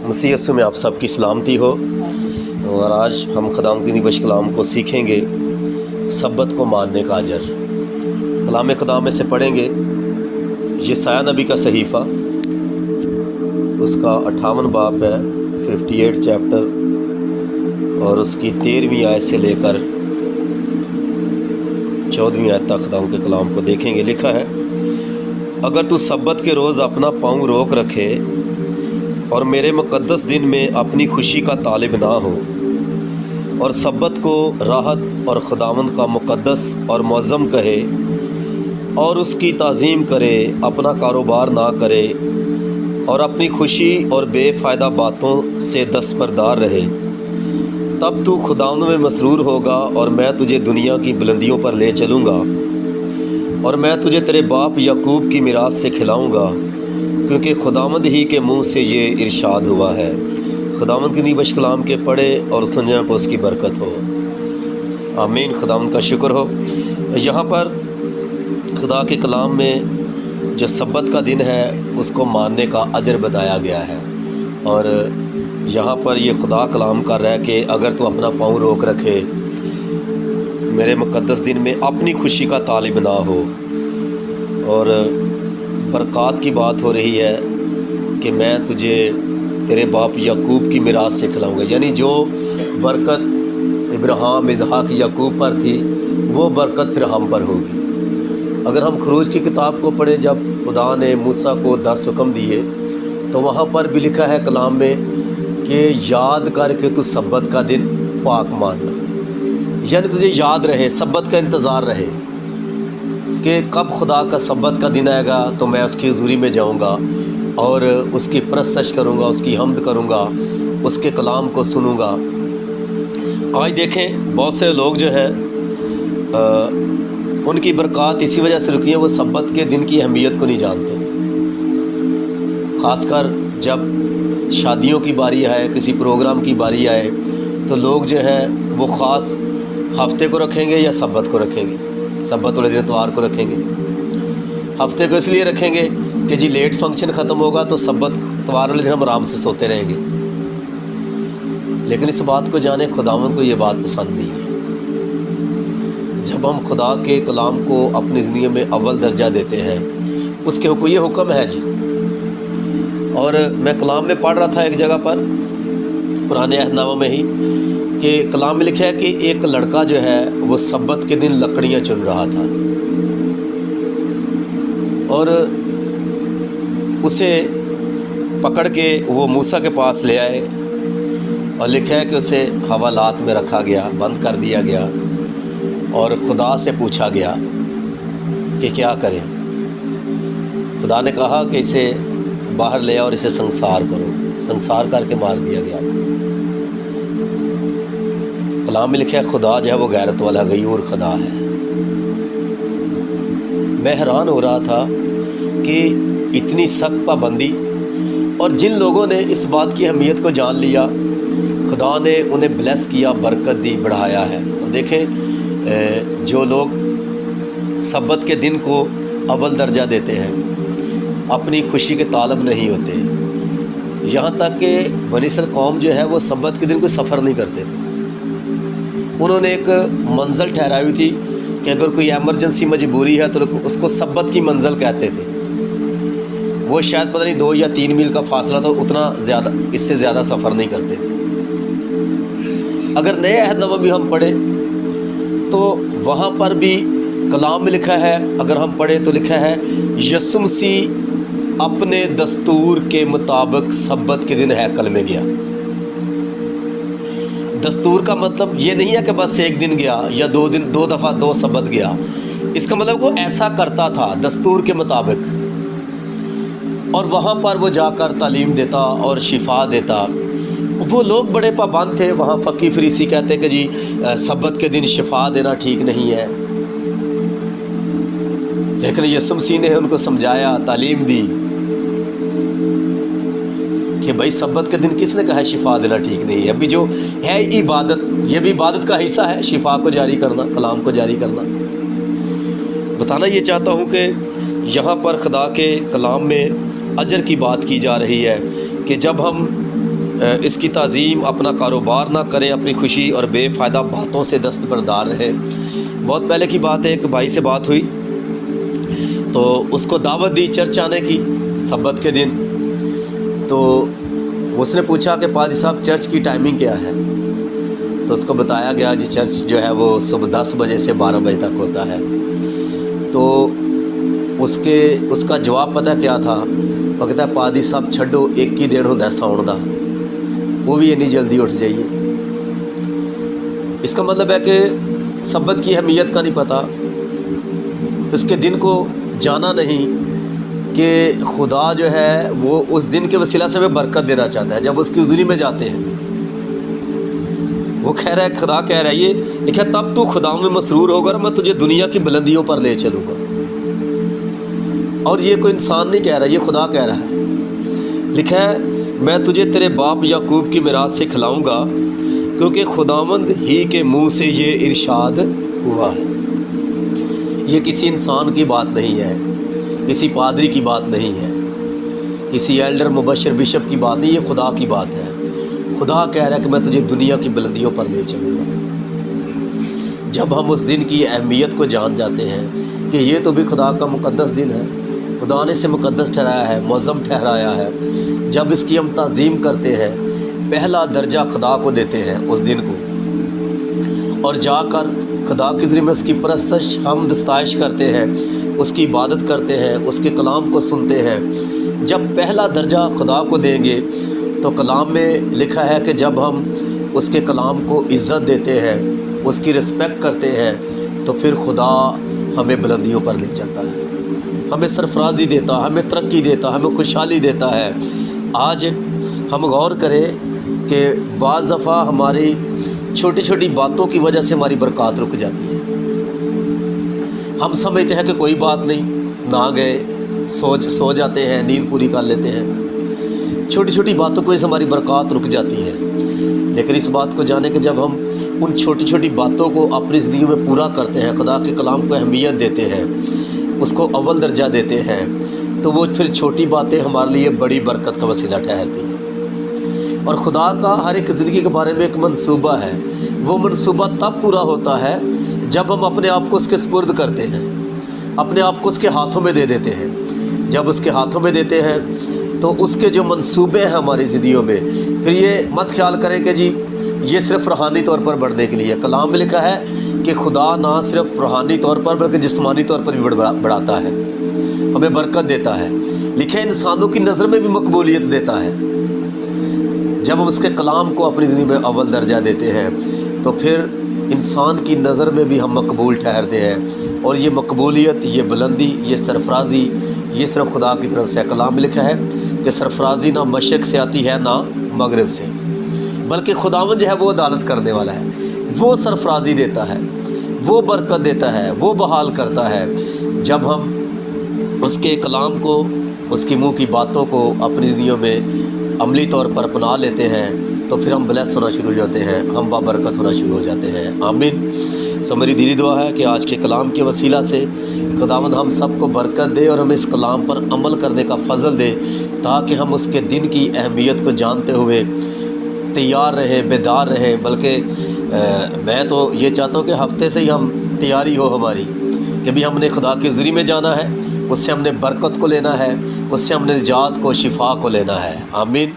مسیح یسوع میں آپ سب کی سلامتی ہو، اور آج ہم خداوند کی بخش کلام کو سیکھیں گے، سبت کو ماننے کا اجر۔ کلام خدا میں سے پڑھیں گے یسایہ نبی کا صحیفہ، اس کا 58 باب ہے، 58 چیپٹر، اور اس کی 13ویں آیت سے لے کر 14ویں آیت تک خداوند کے کلام کو دیکھیں گے۔ لکھا ہے، اگر تو سبت کے روز اپنا پاؤں روک رکھے اور میرے مقدس دن میں اپنی خوشی کا طالب نہ ہو، اور سبت کو راحت اور خداوند کا مقدس اور معظم کہے اور اس کی تعظیم کرے، اپنا کاروبار نہ کرے اور اپنی خوشی اور بے فائدہ باتوں سے دستبردار رہے، تب تو خداوند میں مسرور ہوگا، اور میں تجھے دنیا کی بلندیوں پر لے چلوں گا، اور میں تجھے تیرے باپ یعقوب کی میراث سے کھلاؤں گا، کیونکہ خداوند ہی کے منہ سے یہ ارشاد ہوا ہے۔ خداوند کی بخش کلام کے پڑھے اور سننے پر اس کی برکت ہو، آمین۔ خداوند کا شکر ہو۔ یہاں پر خدا کے کلام میں جو سبت کا دن ہے اس کو ماننے کا اجر بتایا گیا ہے، اور یہاں پر یہ خدا کلام کر رہا ہے کہ اگر تو اپنا پاؤں روک رکھے، میرے مقدس دن میں اپنی خوشی کا طالب نہ ہو، اور برکات کی بات ہو رہی ہے کہ میں تجھے تیرے باپ یعقوب کی میراث سے کھلاؤں گا، یعنی جو برکت ابراہیم، اسحاق، یعقوب پر تھی وہ برکت پھر ہم پر ہوگی۔ اگر ہم خروج کی کتاب کو پڑھیں، جب خدا نے موسیٰ کو 10 حکم دیے تو وہاں پر بھی لکھا ہے کلام میں کہ یاد کر کے تو سبت کا دن پاک ماننا، یعنی تجھے یاد رہے، سبت کا انتظار رہے کہ کب خدا کا سبت کا دن آئے گا تو میں اس کی حضوری میں جاؤں گا اور اس کی پرستش کروں گا، اس کی حمد کروں گا، اس کے کلام کو سنوں گا۔ آج دیکھیں بہت سے لوگ جو ہیں ان کی برکات اسی وجہ سے رکی ہیں، وہ سبت کے دن کی اہمیت کو نہیں جانتے، خاص کر جب شادیوں کی باری آئے، کسی پروگرام کی باری آئے تو لوگ جو ہے وہ خاص ہفتے کو رکھیں گے یا سبت کو رکھیں گے، سبت والے دن اتوار کو رکھیں گے۔ ہفتے کو اس لیے رکھیں گے کہ جی لیٹ فنکشن ختم ہوگا تو سبت اتوار والے دن ہم آرام سے سوتے رہیں گے، لیکن اس بات کو جانے خداوند کو یہ بات پسند نہیں ہے۔ جب ہم خدا کے کلام کو اپنی زندگی میں اول درجہ دیتے ہیں، اس کے یہ حکم ہے جی۔ اور میں کلام میں پڑھ رہا تھا ایک جگہ پر پرانے عہد نامہ میں ہی کہ کلام میں لکھا ہے کہ ایک لڑکا جو ہے وہ سبت کے دن لکڑیاں چن رہا تھا، اور اسے پکڑ کے وہ موسیٰ کے پاس لے آئے، اور لکھا ہے کہ اسے حوالات میں رکھا گیا، بند کر دیا گیا، اور خدا سے پوچھا گیا کہ کیا کریں۔ خدا نے کہا کہ اسے باہر لے آؤ اور اسے سنسار کرو، سنسار کر کے مار دیا گیا تھا۔ کلام میں لکھا ہے خدا جو ہے وہ غیرت والا غیور خدا ہے۔ میں حیران ہو رہا تھا کہ اتنی سخت پابندی، اور جن لوگوں نے اس بات کی اہمیت کو جان لیا خدا نے انہیں بلیس کیا، برکت دی، بڑھایا ہے۔ اور دیکھیں جو لوگ سبت کے دن کو اول درجہ دیتے ہیں، اپنی خوشی کے طالب نہیں ہوتے، یہاں تک کہ بنی اسرائیل قوم جو ہے وہ سبت کے دن کوئی سفر نہیں کرتے تھے۔ انہوں نے ایک منزل ٹھہرائی ہوئی تھی کہ اگر کوئی ایمرجنسی مجبوری ہے تو اس کو سبت کی منزل کہتے تھے۔ وہ شاید پتہ نہیں 2 یا 3 میل کا فاصلہ تھا، اتنا زیادہ، اس سے زیادہ سفر نہیں کرتے تھے۔ اگر نئے عہد نامہ بھی ہم پڑھیں تو وہاں پر بھی کلام میں لکھا ہے، اگر ہم پڑھیں تو لکھا ہے یسوع مسیح اپنے دستور کے مطابق سبت کے دن ہیکل میں گیا۔ دستور کا مطلب یہ نہیں ہے کہ بس ایک دن گیا یا 2 دفعہ 2 سبت گیا، اس کا مطلب وہ ایسا کرتا تھا دستور کے مطابق، اور وہاں پر وہ جا کر تعلیم دیتا اور شفا دیتا۔ وہ لوگ بڑے پابند تھے، وہاں فقی فریسی کہتے کہ جی سبت کے دن شفا دینا ٹھیک نہیں ہے، لیکن یسوع مسیح نے ان کو سمجھایا، تعلیم دی کہ بھائی سبت کے دن کس نے کہا ہے شفا دینا ٹھیک نہیں ہے؟ ابھی جو ہے عبادت، یہ بھی عبادت کا حصہ ہے، شفا کو جاری کرنا، کلام کو جاری کرنا۔ بتانا یہ چاہتا ہوں کہ یہاں پر خدا کے کلام میں اجر کی بات کی جا رہی ہے کہ جب ہم اس کی تعظیم اپنا کاروبار نہ کریں، اپنی خوشی اور بے فائدہ باتوں سے دستبردار رہیں۔ بہت پہلے کی بات ہے، ایک بھائی سے بات ہوئی تو اس کو دعوت دی چرچ آنے کی سبت کے دن، تو اس نے پوچھا کہ پادری صاحب چرچ کی ٹائمنگ کیا ہے؟ تو اس کو بتایا گیا جی چرچ جو ہے وہ صبح 10 بجے سے 12 بجے تک ہوتا ہے۔ تو اس کا جواب پتہ کیا تھا؟ وہ کہتا ہے پادری صاحب چھڈو، ایک ہی دن ہوتا ہے ساؤن دا، وہ بھی اتنی جلدی اٹھ جائیے۔ اس کا مطلب ہے کہ سبت کی اہمیت کا نہیں پتہ، اس کے دن کو جانا نہیں کہ خدا جو ہے وہ اس دن کے وسیلہ سے ہمیں برکت دینا چاہتا ہے جب اس کی حضوری میں جاتے ہیں۔ وہ کہہ رہا ہے، خدا کہہ رہا ہے، یہ لکھا تب تو خدا میں مسرور ہوگا، میں تجھے دنیا کی بلندیوں پر لے چلوں گا۔ اور یہ کوئی انسان نہیں کہہ رہا، یہ خدا کہہ رہا ہے۔ لکھا ہے میں تجھے تیرے باپ یعقوب کی میراث سے کھلاؤں گا، کیونکہ خداوند ہی کے منہ سے یہ ارشاد ہوا ہے۔ یہ کسی انسان کی بات نہیں ہے، کسی پادری کی بات نہیں ہے، کسی ایلڈر مبشر بشپ کی بات نہیں، یہ خدا کی بات ہے۔ خدا کہہ رہا ہے کہ میں تجھے دنیا کی بلندیوں پر لے چلوں گا۔ جب ہم اس دن کی اہمیت کو جان جاتے ہیں کہ یہ تو بھی خدا کا مقدس دن ہے، خدا نے اسے مقدس ٹھہرایا ہے، معظم ٹھہرایا ہے، جب اس کی ہم تعظیم کرتے ہیں، پہلا درجہ خدا کو دیتے ہیں اس دن کو، اور جا کر خدا کے ذریعے میں اس کی پرستش حمد ستائش کرتے ہیں، اس کی عبادت کرتے ہیں، اس کے کلام کو سنتے ہیں۔ جب پہلا درجہ خدا کو دیں گے تو کلام میں لکھا ہے کہ جب ہم اس کے کلام کو عزت دیتے ہیں، اس کی رسپیکٹ کرتے ہیں، تو پھر خدا ہمیں بلندیوں پر لے چلتا ہے، ہمیں سرفرازی دیتا ہے، ہمیں ترقی دیتا ہے، ہمیں خوشحالی دیتا ہے۔ آج ہم غور کریں کہ بعض دفعہ ہماری چھوٹی چھوٹی باتوں کی وجہ سے ہماری برکات رک جاتی ہے۔ ہم سمجھتے ہیں کہ کوئی بات نہیں، نہ گئے، سو جاتے ہیں، نیند پوری کر لیتے ہیں، چھوٹی چھوٹی باتوں کی وجہ سے ہماری برکات رک جاتی ہے۔ لیکن اس بات کو جانیں کہ جب ہم ان چھوٹی چھوٹی باتوں کو اپنی زندگی میں پورا کرتے ہیں، خدا کے کلام کو اہمیت دیتے ہیں، اس کو اول درجہ دیتے ہیں، تو وہ پھر چھوٹی باتیں ہمارے لیے بڑی برکت کا وسیلہ ٹھہرتی ہیں۔ اور خدا کا ہر ایک زندگی کے بارے میں ایک منصوبہ ہے، وہ منصوبہ تب پورا ہوتا ہے جب ہم اپنے آپ کو اس کے سپرد کرتے ہیں، اپنے آپ کو اس کے ہاتھوں میں دے دیتے ہیں۔ جب اس کے ہاتھوں میں دیتے ہیں تو اس کے جو منصوبے ہیں ہماری زندگیوں میں، پھر یہ مت خیال کریں کہ جی یہ صرف روحانی طور پر بڑھنے کے لیے۔ کلام میں لکھا ہے کہ خدا نہ صرف روحانی طور پر بلکہ جسمانی طور پر بھی بڑھاتا ہے، ہمیں برکت دیتا ہے، لکھا ہے انسانوں کی نظر میں بھی مقبولیت دیتا ہے۔ جب ہم اس کے کلام کو اپنی زندگی میں اول درجہ دیتے ہیں تو پھر انسان کی نظر میں بھی ہم مقبول ٹھہرتے ہیں، اور یہ مقبولیت، یہ بلندی، یہ سرفرازی، یہ صرف خدا کی طرف سے۔ کلام میں لکھا ہے کہ سرفرازی نہ مشرق سے آتی ہے نہ مغرب سے، بلکہ خداوند جو ہے وہ عدالت کرنے والا ہے، وہ سرفرازی دیتا ہے، وہ برکت دیتا ہے، وہ بحال کرتا ہے۔ جب ہم اس کے کلام کو، اس کی منہ کی باتوں کو اپنی زندگیوں میں عملی طور پر اپنا لیتے ہیں تو پھر ہم بلیس ہونا شروع ہو جاتے ہیں، ہم بابرکت ہونا شروع ہو جاتے ہیں۔ آمین۔ سو میری دلی دعا ہے کہ آج کے کلام کے وسیلہ سے خداوند ہم سب کو برکت دے اور ہمیں اس کلام پر عمل کرنے کا فضل دے، تاکہ ہم اس کے دن کی اہمیت کو جانتے ہوئے تیار رہیں، بیدار رہیں۔ بلکہ میں تو یہ چاہتا ہوں کہ ہفتے سے ہی ہم تیاری ہو ہماری کہ بھی ہم نے خدا کے ذریعے میں جانا ہے، اس سے ہم نے برکت کو لینا ہے، اس سے ہم نے نجات کو، شفا کو لینا ہے۔ آمین۔